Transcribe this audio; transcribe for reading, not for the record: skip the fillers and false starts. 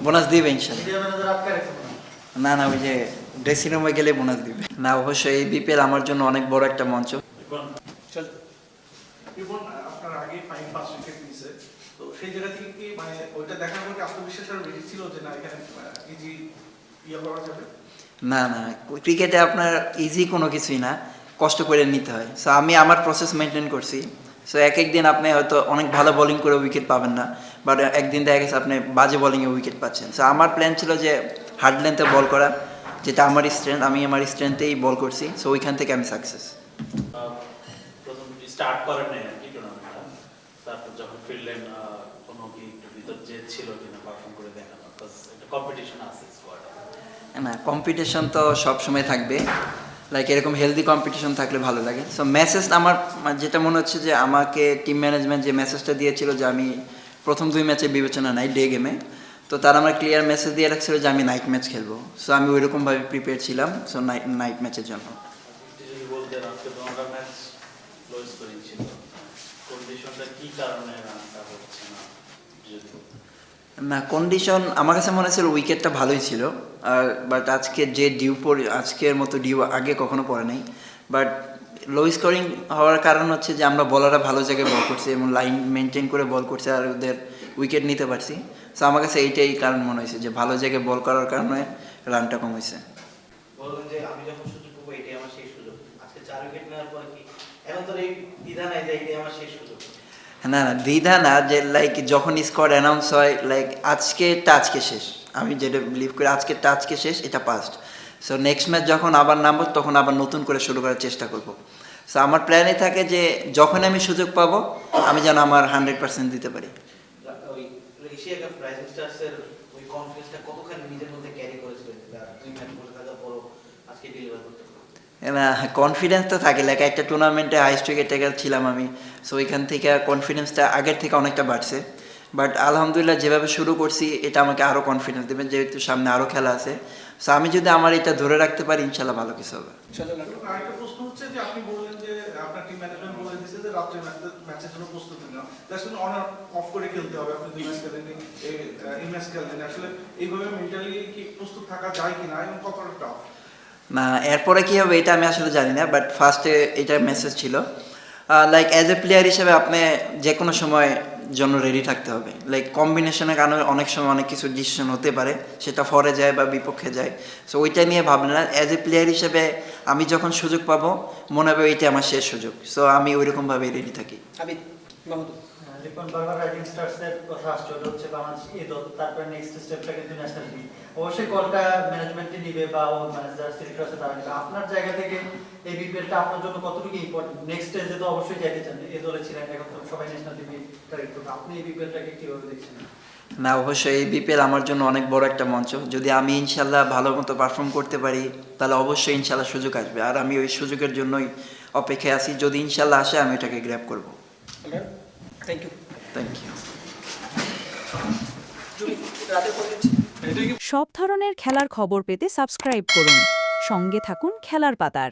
Bonus দিবে ইনশাল্লাহ। না না, ওই যে ড্রেসিং রুমে গেলে বোনাস দিবে না। অবশ্যই এই বিপিএল আমার জন্য অনেক বড় একটা মঞ্চ। আপনার আগে 5 উইকেট নিছে, তো সেই জায়গা থেকে কি মানে ওইটা দেখার পর আত্মবিশ্বাস আর বেশি ছিল যে না এখানে ইজি ইয়ে করা যাবে? না না, ক্রিকেটে আপনার ইজি কোনো কিছুই না, কষ্ট করে নিতে হয়। সো আমি আমার প্রসেস মেনটেন করছি। সো এক একদিন আপনি হয়তো অনেক ভালো বোলিং করে উইকেট পাবেন না, বাট একদিন দেখা গেছে আপনি বাজে বোলিংয়ে উইকেট পাচ্ছেন। সো আমার প্ল্যান ছিল যে হার্ড লেন্থে বল করা, যেটা আমার স্ট্রেংথ, আমি আমার স্ট্রেংথেই বল করছি। সো ওইখান থেকে আমি সাকসেস। প্রথম স্টার্ট করেন নাই আর কি টুর্নামেন্টটা, তারপর যখন ফিরলেন কোনো কি একটু ভিতর জেদ ছিল কিনা পারফর্ম করে দেখানো, বিকজ একটা কম্পিটিশন আছে স্কোয়াডে? না, কম্পিটিশন তো সবসময় থাকবে, লাইক এরকম হেলদি কম্পিটিশন থাকলে ভালো লাগে। সো মেসেজ আমার যেটা মনে হচ্ছে যে আমাকে টিম ম্যানেজমেন্ট যে মেসেজটা দিয়েছিল যে আমি প্রথম 2 ম্যাচে বিবেচনা নাই ডে গেমে, তো তারা আমার ক্লিয়ার মেসেজ দিয়ে রাখছিল যে আমি নাইট ম্যাচ খেলবো। সো আমি ওইরকমভাবে প্রিপেয়ার ছিলাম সো নাইট ম্যাচের জন্য। যদি বলতেন আজকে তোমার ম্যাচ লো স্কোরিং ছিল, কন্ডিশনটা কি কারণে রানটা হচ্ছে না যদি? না, কন্ডিশন আমার কাছে মনে হচ্ছিল উইকেটটা ভালোই ছিল, আর বাট আজকে যে ডিউ পড়ে, আজকের মতো ডিউ আগে কখনো পড়ে নাই। বাট লো স্কোরিং হওয়ার কারণ হচ্ছে যে আমরা বলাররা ভালো জায়গায় বল করছি এবং লাইন মেনটেন করে বল করছে আর ওদের উইকেট নিতে পারছি। সো আমার কাছে এইটাই কারণ মনে হয়েছে যে ভালো জায়গায় বল করার কারণে রানটা কম হয়েছে। বললেন যে আমি যখন সুযোগ পাবো এটাই আমার সেই সুযোগ, আজকে 4 উইকেট নেওয়ার পরে কি এখন তো এই দ্বিধা নাই যে এটাই আমার সেই সুযোগ? না না, দ্বিধা না, যে লাইক যখন স্কোয়াড অ্যানাউন্স হয় লাইক আজকেরটা আজকে শেষ, আমি যেটা বিলিভ করি আজকেরটা আজকে শেষ, এটা পাস্ট। সো নেক্সট ম্যাচ যখন আবার নামবো তখন আবার নতুন করে শুরু করার চেষ্টা করব। সো আমার প্ল্যানে থাকে যে যখন আমি সুযোগ পাবো আমি যেন আমার 100% দিতে পারি। ওই এশিয়া কাপ রাইজিং স্টার্সের ওই কনফিডেন্সটা কতখানি নিজের মধ্যে ক্যারি করেছিলেন দুই ম্যাচ বসে থাকার পরও আজকে ডেলিভার করতে পারলেন? না, কনফিডেন্স তো থাকে, লাইক একটা টুর্নামেন্টে হাইস্ট উইকেট টেকার ছিলাম আমি। সো ওইখান থেকে কনফিডেন্সটা আগের থেকে অনেকটা বাড়ছে। বাট আলহামদুলিল্লাহ যেভাবে শুরু করছি এটা আমাকে আরও কনফিডেন্স দেবে, যেহেতু সামনে আরও খেলা আছে। সো আমি যদি আমার এটা ধরে রাখতে পারি ইনশাল্লাহ ভালো কিছু হবে। আরেকটা প্রশ্ন হচ্ছে যে আপনি বললেন যে আপনার টিম ম্যানেজমেন্ট বলে দিয়েছে যে রাত্রে ম্যাচের জন্য প্রস্তুতি নাও, দ্যাটস মিন অন অফ করে খেলতে হবে, আপনি 2 ম্যাচ খেলেন, এই ম্যাচ খেললেন, আসলে এইভাবে মেন্টালি কি প্রস্তুত থাকা যায় কিনা এবং কতটা টাফ? না, এরপরে কী হবে এটা আমি আসলে জানি না, বাট ফার্স্টে এটার মেসেজ ছিল লাইক অ্যাজ এ প্লেয়ার হিসেবে আপনি যে কোনো সময় জন্য রেডি থাকতে হবে। লাইক কম্বিনেশনের কারণে অনেক সময় অনেক কিছু ডিসিশন হতে পারে, সেটা ফরে যায় বা বিপক্ষে যায়। সো ওইটা নিয়ে ভাবলে না, অ্যাজ এ প্লেয়ার হিসেবে আমি যখন সুযোগ পাবো মনে হবে এইটা আমার শেষ সুযোগ। সো আমি ওইরকমভাবেই রেডি থাকি। রিপন বারবার রাইজিং স্টার্সের কথা আসছে, ওটা হচ্ছে বাংলাদেশ এই দল, তারপরে নেক্সট স্টেপটা কিন্তু ন্যাশনাল টিম। অবশ্যই কলটা ম্যানেজমেন্টে নিবে বা ও ম্যানেজার সিলেক্টর আছে তারা নিবে। আপনার জায়গা থেকে এই বিপিএলটা আপনার জন্য কতটুকু ইম্পর্টেন্ট? নেক্সট স্টেজে তো অবশ্যই যেতে চান, এই দলে ছিলেন, এখন তো সবাই ন্যাশনাল টিমে টার্গেট করবে। আপনি এই বিপিএলটাকে কিভাবে দেখছেন? না, অবশ্যই এই বিপিএল আমার জন্য অনেক বড় একটা মঞ্চ। যদি আমি ইনশাল্লাহ ভালো মতো পারফর্ম করতে পারি তাহলে অবশ্যই ইনশাল্লাহ সুযোগ আসবে, আর আমি ওই সুযোগের জন্যই অপেক্ষায় আছি। যদি ইনশাল্লাহ আসে আমি এটাকে গ্র্যাব করব। Thank you. Thank you. সব ধরনের খেলার খবর পেতে সাবস্ক্রাইব করুন। সঙ্গে থাকুন খেলার পাতার।